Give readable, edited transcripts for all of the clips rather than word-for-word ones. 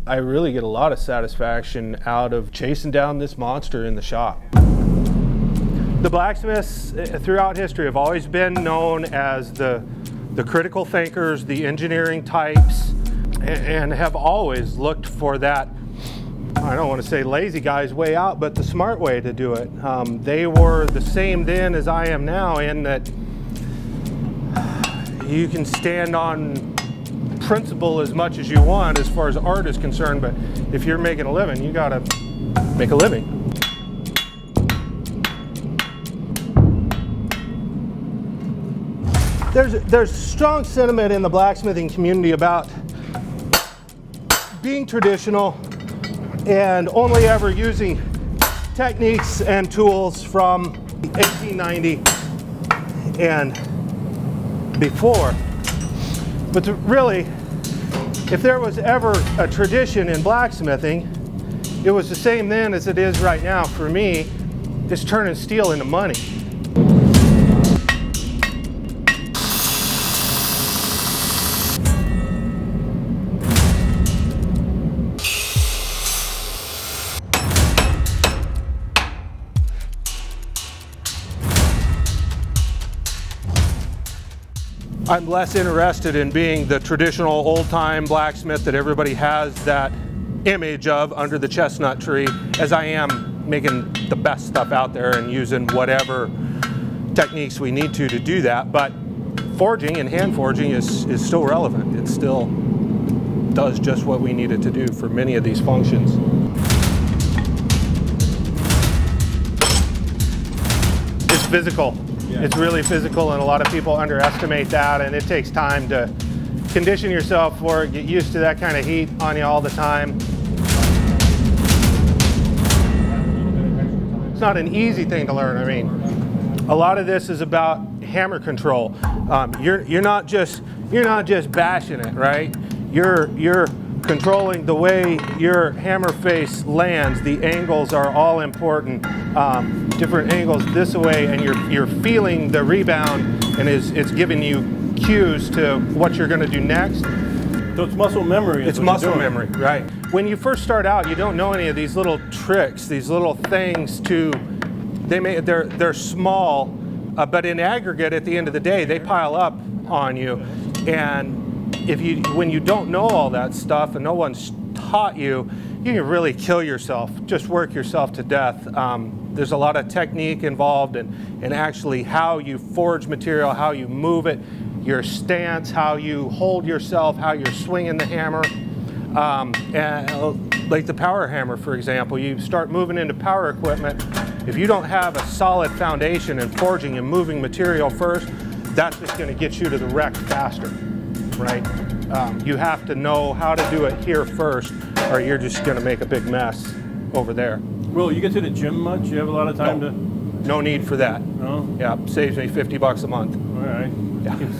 I really get a lot of satisfaction out of chasing down this monster in the shop. The blacksmiths throughout history have always been known as the critical thinkers, the engineering types, and have always looked for that, I don't want to say lazy guy's way out, but the smart way to do it. They were the same then as I am now, in that you can stand on principle as much as you want as far as art is concerned, but if you're making a living, you gotta make a living. There's strong sentiment in the blacksmithing community about being traditional and only ever using techniques and tools from 1890 and before. But really, if there was ever a tradition in blacksmithing, it was the same then as it is right now. For me, it's turning steel into money. I'm less interested in being the traditional old-time blacksmith that everybody has that image of under the chestnut tree, as I am making the best stuff out there and using whatever techniques we need to do that. But forging and hand forging is still relevant. It still does just what we need it to do for many of these functions. It's physical. Yeah. It's really physical, and a lot of people underestimate that, and it takes time to condition yourself for it, get used to that kind of heat on you all the time. It's not an easy thing to learn. I mean, a lot of this is about hammer control. You're not just bashing it, right? You're controlling the way your hammer face lands. The angles are all important. Different angles this way, and you're feeling the rebound, and it's giving you cues to what you're going to do next. So it's muscle memory. It's muscle memory, right? When you first start out, you don't know any of these little tricks, these little things they're small, but in aggregate, at the end of the day, they pile up on you. And when you don't know all that stuff and no one's taught you, you can really kill yourself, just work yourself to death. There's a lot of technique involved in actually how you forge material, how you move it, your stance, how you hold yourself, how you're swinging the hammer. And like the power hammer, for example, you start moving into power equipment. If you don't have a solid foundation in forging and moving material first, that's just going to get you to the wreck faster, right? You have to know how to do it here first, or you're just going to make a big mess over there. Will you get to the gym much? You have a lot of time to... No need for that. No? Yeah, saves me 50 bucks a month. All right. Yeah. Did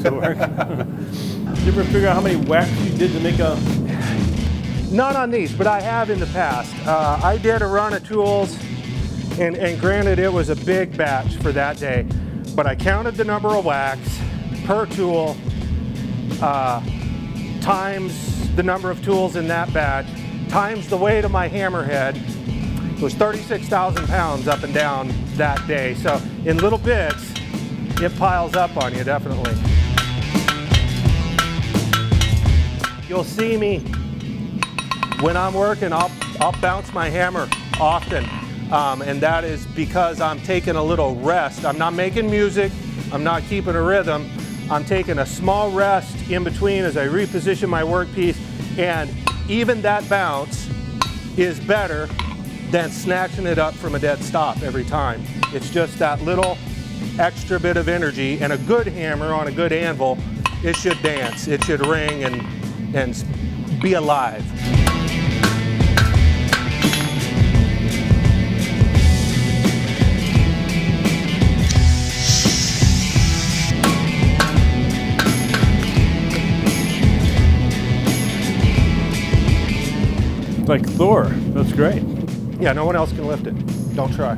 you ever figure out how many whacks you did to make a... Not on these, but I have in the past. I did a run of tools, and granted it was a big batch for that day, but I counted the number of whacks per tool, times the number of tools in that batch, times the weight of my hammerhead. It was 36,000 pounds up and down that day. So in little bits, it piles up on you, definitely. You'll see me when I'm working, I'll bounce my hammer often. And that is because I'm taking a little rest. I'm not making music, I'm not keeping a rhythm. I'm taking a small rest in between as I reposition my workpiece, and even that bounce is better than snatching it up from a dead stop every time. It's just that little extra bit of energy, and a good hammer on a good anvil, it should dance, it should ring and be alive. Like Thor, that's great. Yeah, no one else can lift it. Don't try.